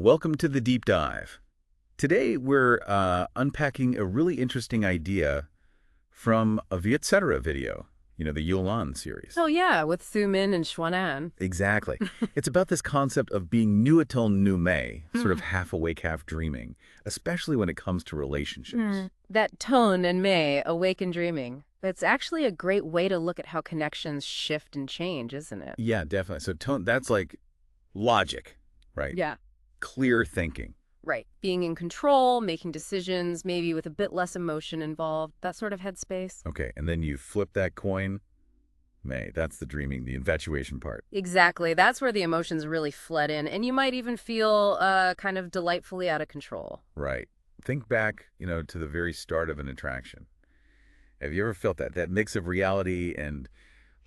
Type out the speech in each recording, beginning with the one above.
Welcome to the deep dive. Today we're unpacking a really interesting idea from a Vietcetera video, the Yulan series. Oh yeah, with Su Min and Xuanan. Exactly. It's about this concept of being nuatel nu mei, sort of half awake, half dreaming, especially when it comes to relationships. That tone and May, awake and dreaming. It's actually a great way to look at how connections shift and change, isn't it? Yeah, definitely. So tone, that's like logic, right? Yeah, Clear thinking. right. Being in control, making decisions, maybe with a bit less emotion involved, that sort of headspace. Okay, and then you flip that coin. May, that's the dreaming, the infatuation part. Exactly. That's where the emotions really fled in, and you might even feel kind of delightfully out of control. Right. Think back, to the very start of an attraction. Have you ever felt that mix of reality and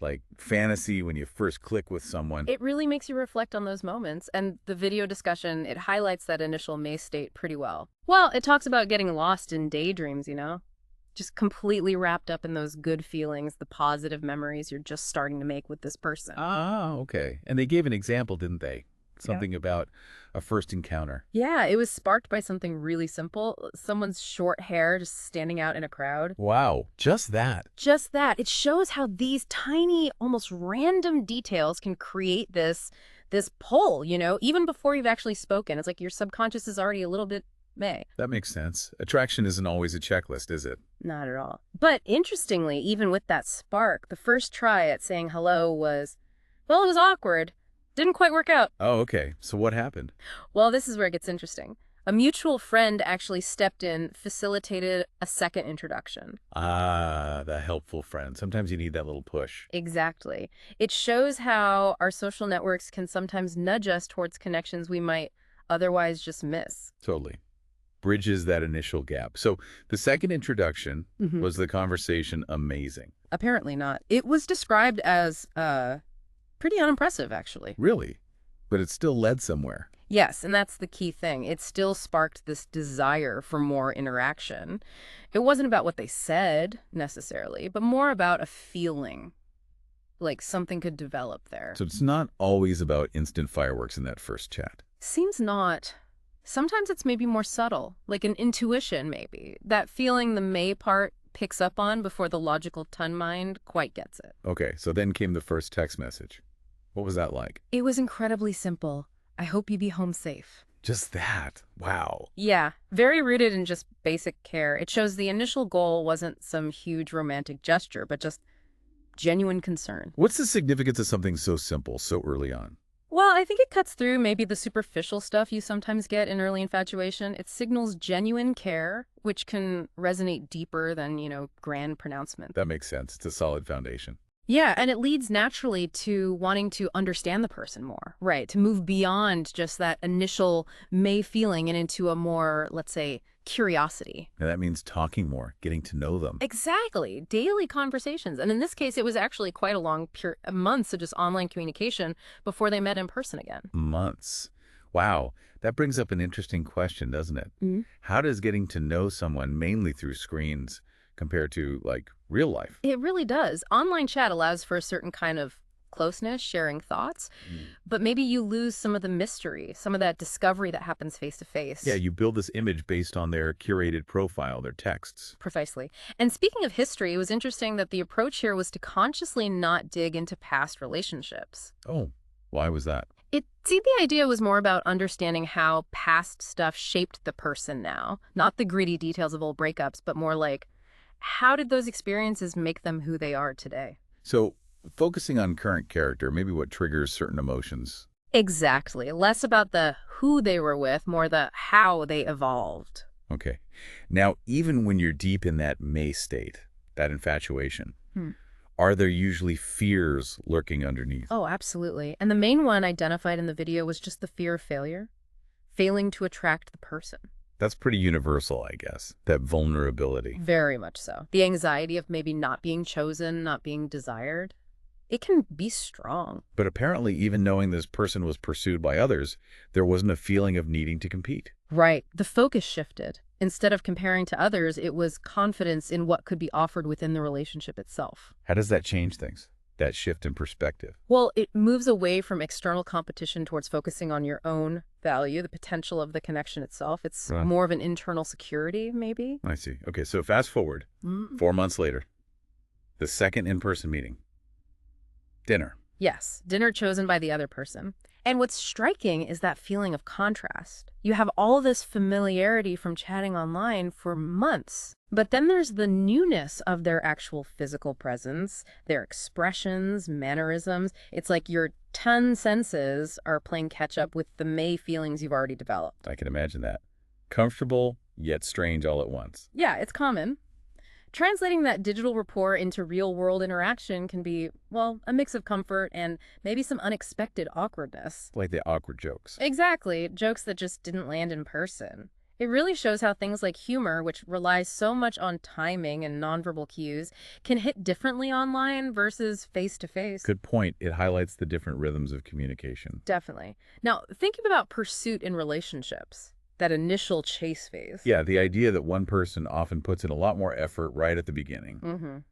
like fantasy when you first click with someone? It really makes you reflect on those moments, and the video discussion, it highlights that initial May state pretty well. Well, it talks about getting lost in daydreams, just completely wrapped up in those good feelings, the positive memories you're just starting to make with this person. Ah, okay. And they gave an example, didn't they? Yeah. Something about a first encounter. Yeah, it was sparked by something really simple, someone's short hair just standing out in a crowd. Wow, just that. Just that. It shows how these tiny, almost random details can create this pull, even before you've actually spoken. It's like your subconscious is already a little bit May. That makes sense. Attraction isn't always a checklist, is it? Not at all. But interestingly, even with that spark, the first try at saying hello was, well, it was awkward. Didn't quite work out. Oh, okay. So what happened? Well, this is where it gets interesting. A mutual friend actually stepped in, facilitated a second introduction. Ah, the helpful friend. Sometimes you need that little push. Exactly. It shows how our social networks can sometimes nudge us towards connections we might otherwise just miss. Totally. Bridges that initial gap. So the second introduction was the conversation amazing. Apparently not. It was described as pretty unimpressive, actually. Really? But it still led somewhere. Yes, and that's the key thing. It still sparked this desire for more interaction. It wasn't about what they said, necessarily, but more about a feeling, like something could develop there. So it's not always about instant fireworks in that first chat. Seems not. Sometimes it's maybe more subtle, like an intuition, maybe. That feeling the May part picks up on before the logical ton mind quite gets it. Okay, so then came the first text message. What was that like? It was incredibly simple. I hope you be home safe. Just that. Wow. Yeah, very rooted in just basic care. It shows the initial goal wasn't some huge romantic gesture, but just genuine concern. What's the significance of something so simple so early on? Well, I think it cuts through maybe the superficial stuff you sometimes get in early infatuation. It signals genuine care, which can resonate deeper than, grand pronouncement. That makes sense. It's a solid foundation. Yeah, and it leads naturally to wanting to understand the person more, right? To move beyond just that initial May feeling and into a more, let's say, curiosity. And that means talking more, getting to know them. Exactly. Daily conversations. And in this case, it was actually quite a long months of just online communication before they met in person again. Months. Wow. That brings up an interesting question, doesn't it? How does getting to know someone mainly through screens compared to, like, real life? It really does. Online chat allows for a certain kind of closeness, sharing thoughts, but maybe you lose some of the mystery, some of that discovery that happens face to face. Yeah, you build this image based on their curated profile, their texts. Precisely. And speaking of history, it was interesting that the approach here was to consciously not dig into past relationships. Oh, why was that? The idea was more about understanding how past stuff shaped the person now, not the gritty details of old breakups, but more like, how did those experiences make them who they are today? So focusing on current character, maybe what triggers certain emotions. Exactly. Less about the who they were with, more the how they evolved. Okay. Now, even when you're deep in that May state, that infatuation, are there usually fears lurking underneath? Oh, absolutely. And the main one identified in the video was just the fear of failure, failing to attract the person. That's pretty universal, I guess, that vulnerability. Very much so. The anxiety of maybe not being chosen, not being desired. It can be strong. But apparently, even knowing this person was pursued by others, there wasn't a feeling of needing to compete. Right. The focus shifted. Instead of comparing to others, it was confidence in what could be offered within the relationship itself. How does that change things? that shift in perspective. Well, it moves away from external competition towards focusing on your own value, the potential of the connection itself. It's Right. more of an internal security, maybe. I see. Okay, so fast forward, Mm. 4 months later, the second in-person meeting, dinner. Yes, dinner chosen by the other person. And what's striking is that feeling of contrast. You have all this familiarity from chatting online for months, but then there's the newness of their actual physical presence, their expressions, mannerisms. It's like your 10 senses are playing catch up with the May feelings you've already developed. I can imagine that. Comfortable, yet strange all at once. Yeah, it's common. Translating that digital rapport into real-world interaction can be, well, a mix of comfort and maybe some unexpected awkwardness. Like the awkward jokes. Exactly, jokes that just didn't land in person. It really shows how things like humor, which relies so much on timing and nonverbal cues, can hit differently online versus face-to-face. Good point. It highlights the different rhythms of communication. Definitely. Now, thinking about pursuit in relationships, that initial chase phase. Yeah, the idea that one person often puts in a lot more effort right at the beginning.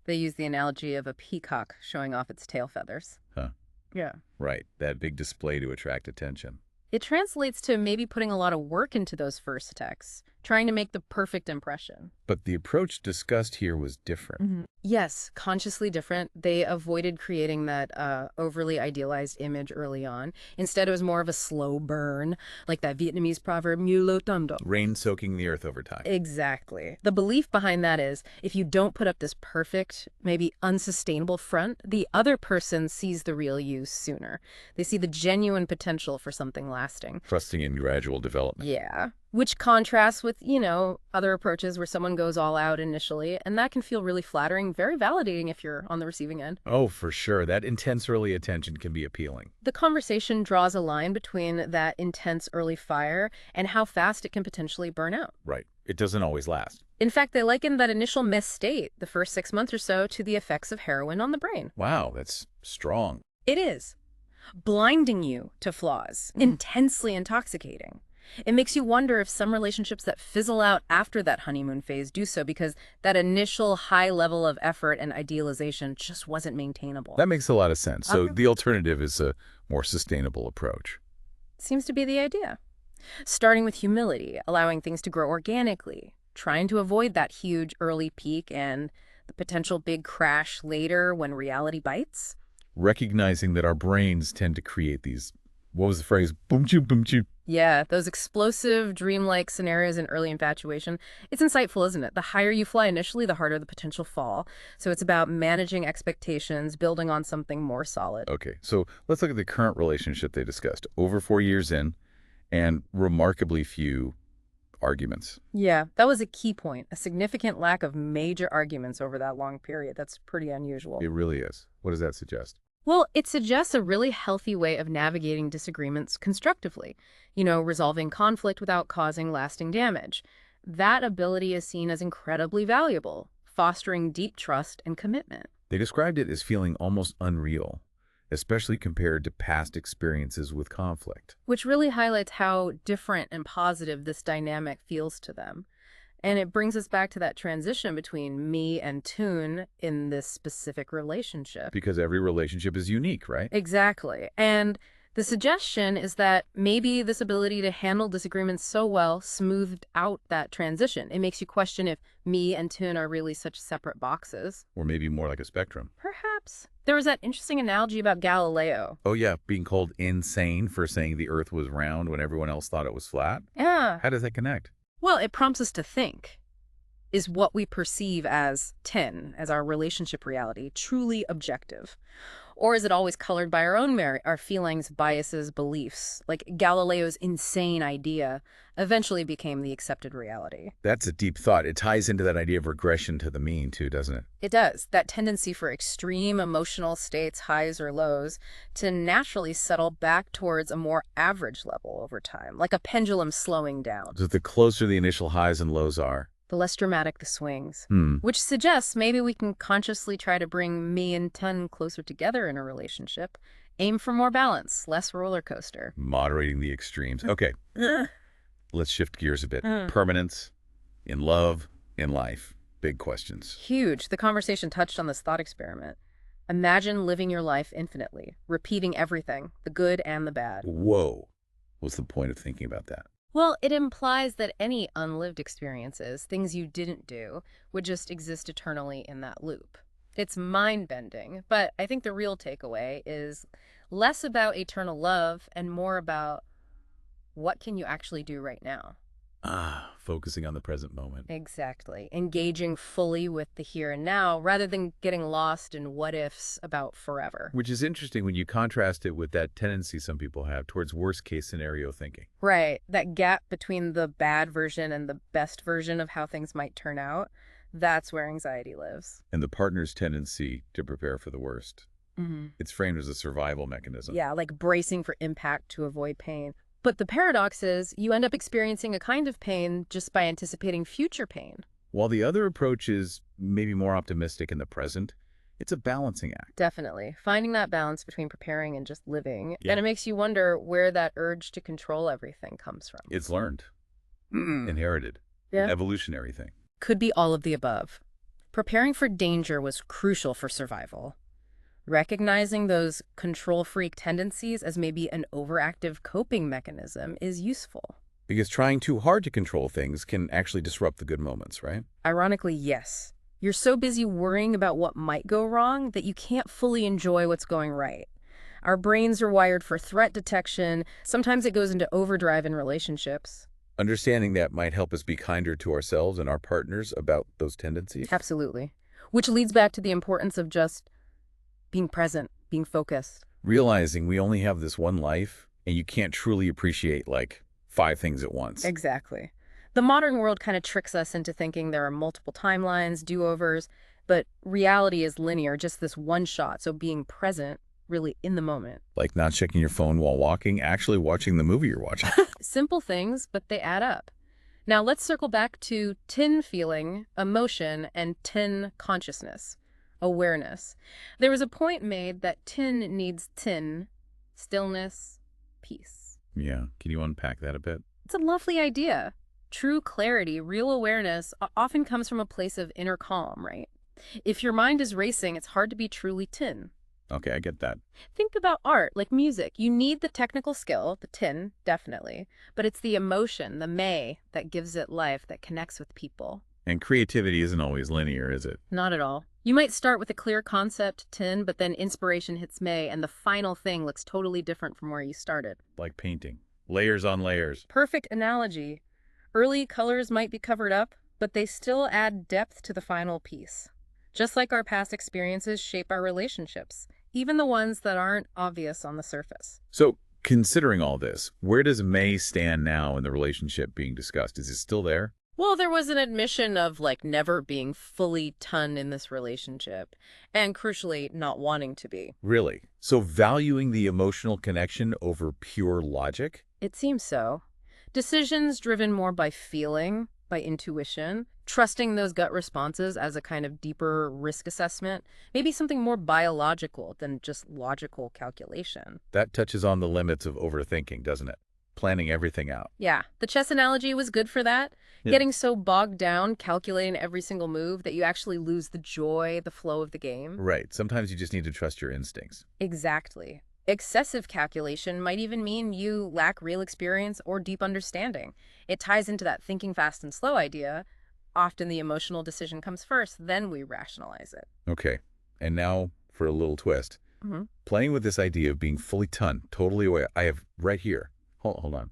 They use the analogy of a peacock showing off its tail feathers. Huh. Yeah. Right, that big display to attract attention. It translates to maybe putting a lot of work into those first texts, trying to make the perfect impression. But the approach discussed here was different. Yes, consciously different. They avoided creating that overly idealized image early on. Instead, it was more of a slow burn, like that Vietnamese proverb, "Như lo tam do." Rain soaking the earth over time. Exactly. The belief behind that is, if you don't put up this perfect, maybe unsustainable front, the other person sees the real you sooner. They see the genuine potential for something lasting. Trusting in gradual development. Yeah. Which contrasts with, other approaches where someone goes all out initially, and that can feel really flattering, very validating if you're on the receiving end. Oh, for sure. That intense early attention can be appealing. The conversation draws a line between that intense early fire and how fast it can potentially burn out. Right. It doesn't always last. In fact, they liken that initial mess state, the first 6 months or so, to the effects of heroin on the brain. Wow, that's strong. It is. Blinding you to flaws, intensely intoxicating. It makes you wonder if some relationships that fizzle out after that honeymoon phase do so because that initial high level of effort and idealization just wasn't maintainable. That makes a lot of sense. So Okay. the alternative is a more sustainable approach. Seems to be the idea. Starting with humility, allowing things to grow organically, trying to avoid that huge early peak and the potential big crash later when reality bites. Recognizing that our brains tend to create these, what was the phrase? Boom choo, boom choo. Yeah, those explosive, dreamlike scenarios in early infatuation. It's insightful, isn't it? The higher you fly initially, the harder the potential fall. So it's about managing expectations, building on something more solid. Okay, so let's look at the current relationship they discussed. Over 4 years in, and remarkably few arguments. Yeah, that was a key point. A significant lack of major arguments over that long period. That's pretty unusual. It really is. What does that suggest? Well, it suggests a really healthy way of navigating disagreements constructively, resolving conflict without causing lasting damage. That ability is seen as incredibly valuable, fostering deep trust and commitment. They described it as feeling almost unreal, especially compared to past experiences with conflict. Which really highlights how different and positive this dynamic feels to them. And it brings us back to that transition between me and Toon in this specific relationship. Because every relationship is unique, right? Exactly. And the suggestion is that maybe this ability to handle disagreements so well smoothed out that transition. It makes you question if me and Toon are really such separate boxes. Or maybe more like a spectrum. Perhaps. There was that interesting analogy about Galileo. Oh yeah, being called insane for saying the earth was round when everyone else thought it was flat? Yeah. How does that connect? Well, it prompts us to think. Is what we perceive as 10, as our relationship reality, truly objective? Or is it always colored by our own our feelings, biases, beliefs? Like Galileo's insane idea eventually became the accepted reality. That's a deep thought. It ties into that idea of regression to the mean too, doesn't it? It does. That tendency for extreme emotional states, highs or lows, to naturally settle back towards a more average level over time, like a pendulum slowing down. So the closer the initial highs and lows are, The less dramatic the swings. Hmm. Which suggests maybe we can consciously try to bring me and Ton closer together in a relationship. Aim for more balance, less roller coaster. Moderating the extremes. Okay, let's shift gears a bit. Mm. Permanence, in love, in life. Big questions. Huge. The conversation touched on this thought experiment. Imagine living your life infinitely, repeating everything, the good and the bad. Whoa. What's the point of thinking about that? Well, it implies that any unlived experiences, things you didn't do, would just exist eternally in that loop. It's mind-bending, but I think the real takeaway is less about eternal love and more about what can you actually do right now. Focusing on the present moment. Exactly. Engaging fully with the here and now rather than getting lost in what ifs about forever. Which is interesting when you contrast it with that tendency some people have towards worst-case scenario thinking. Right. That gap between the bad version and the best version of how things might turn out, that's where anxiety lives. And the partner's tendency to prepare for the worst. Hmm. It's framed as a survival mechanism. Yeah, like bracing for impact to avoid pain. But the paradox is you end up experiencing a kind of pain just by anticipating future pain. While the other approach is maybe more optimistic in the present, it's a balancing act. Definitely. Finding that balance between preparing and just living. Yeah. And it makes you wonder where that urge to control everything comes from. It's learned, inherited, Yeah. an evolutionary thing. Could be all of the above. Preparing for danger was crucial for survival. Recognizing those control freak tendencies as maybe an overactive coping mechanism is useful. Because trying too hard to control things can actually disrupt the good moments, right? Ironically, yes. You're so busy worrying about what might go wrong that you can't fully enjoy what's going right. Our brains are wired for threat detection. Sometimes it goes into overdrive in relationships. Understanding that might help us be kinder to ourselves and our partners about those tendencies. Absolutely. Which leads back to the importance of just being present, being focused. Realizing we only have this one life and you can't truly appreciate like 5 things at once. Exactly. The modern world kind of tricks us into thinking there are multiple timelines, do-overs, but reality is linear, just this one shot. So being present, really in the moment. Like not checking your phone while walking, actually watching the movie you're watching. Simple things, but they add up. Now let's circle back to tin feeling, emotion, and tin consciousness, awareness. There was a point made that tin needs tin, stillness, peace. Yeah. Can you unpack that a bit? It's a lovely idea. True clarity, real awareness often comes from a place of inner calm, right? If your mind is racing, it's hard to be truly tin. Okay, I get that. Think about art, like music. You need the technical skill, the tin, definitely, but it's the emotion, the may, that gives it life, that connects with people. And creativity isn't always linear, is it? Not at all. You might start with a clear concept, tin, but then inspiration hits may, and the final thing looks totally different from where you started. Like painting. Layers on layers. Perfect analogy. Early colors might be covered up, but they still add depth to the final piece. Just like our past experiences shape our relationships, even the ones that aren't obvious on the surface. So, considering all this, where does May stand now in the relationship being discussed? Is it still there? Well, there was an admission of never being fully ton in this relationship, and crucially, not wanting to be. Really? So valuing the emotional connection over pure logic? It seems so. Decisions driven more by feeling, by intuition, trusting those gut responses as a kind of deeper risk assessment, maybe something more biological than just logical calculation. That touches on the limits of overthinking, doesn't it? Planning everything out. Yeah, the chess analogy was good for that. Yeah. Getting so bogged down calculating every single move that you actually lose the joy, the flow of the game. Right. Sometimes you just need to trust your instincts. Exactly. Excessive calculation might even mean you lack real experience or deep understanding. It ties into that thinking fast and slow idea. Often the emotional decision comes first, then we rationalize it. Okay. And now for a little twist. Mm-hmm. Playing with this idea of being fully ton, totally aware. I have right here. Hold on.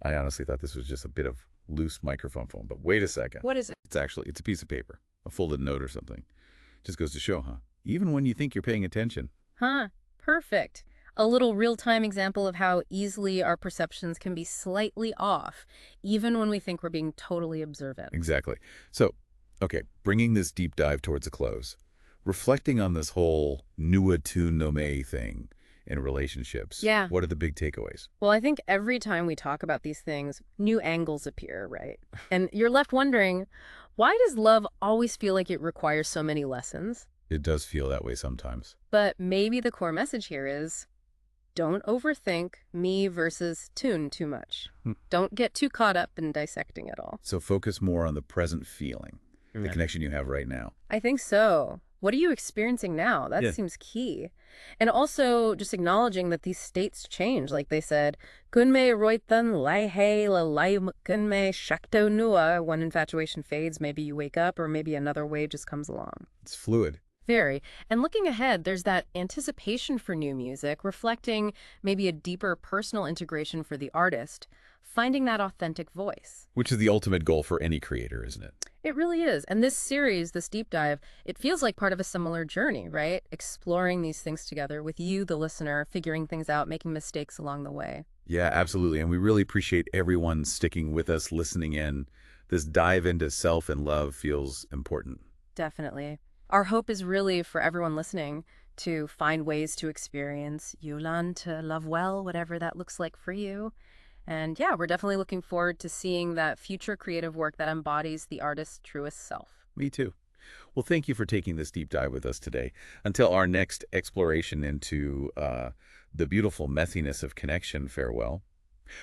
I honestly thought this was just a bit of loose microphone foam, but wait a second. What is it? It's a piece of paper, a folded note or something. Just goes to show, huh? Even when you think you're paying attention. Huh. Perfect. A little real-time example of how easily our perceptions can be slightly off, even when we think we're being totally observant. Exactly. So, okay, bringing this deep dive towards a close, reflecting on this whole nous tu nommer thing in relationships. Yeah. What are the big takeaways? Well, I think every time we talk about these things, new angles appear, right? And you're left wondering, why does love always feel like it requires so many lessons? It does feel that way sometimes. But maybe the core message here is, don't overthink me versus tune too much. Don't get too caught up in dissecting it all. So focus more on the present feeling, the connection you have right now. I think so. What are you experiencing now? That Yeah. seems key. And also just acknowledging that these states change. Like they said, kunme roitan laihe la laim kunme shakto nua. When infatuation fades, maybe you wake up or maybe another wave just comes along. It's fluid. Very. And looking ahead, there's that anticipation for new music, reflecting maybe a deeper personal integration for the artist, finding that authentic voice. Which is the ultimate goal for any creator, isn't it? It really is. And this series, this deep dive, it feels like part of a similar journey, right? Exploring these things together with you, the listener, figuring things out, making mistakes along the way. Yeah, absolutely. And we really appreciate everyone sticking with us, listening in. This dive into self and love feels important. Definitely. Our hope is really for everyone listening to find ways to experience Yulan, to love well, whatever that looks like for you. And yeah, we're definitely looking forward to seeing that future creative work that embodies the artist's truest self. Me too. Well, thank you for taking this deep dive with us today. Until our next exploration into the beautiful messiness of connection, farewell.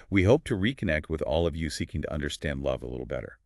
We hope to reconnect with all of you seeking to understand love a little better.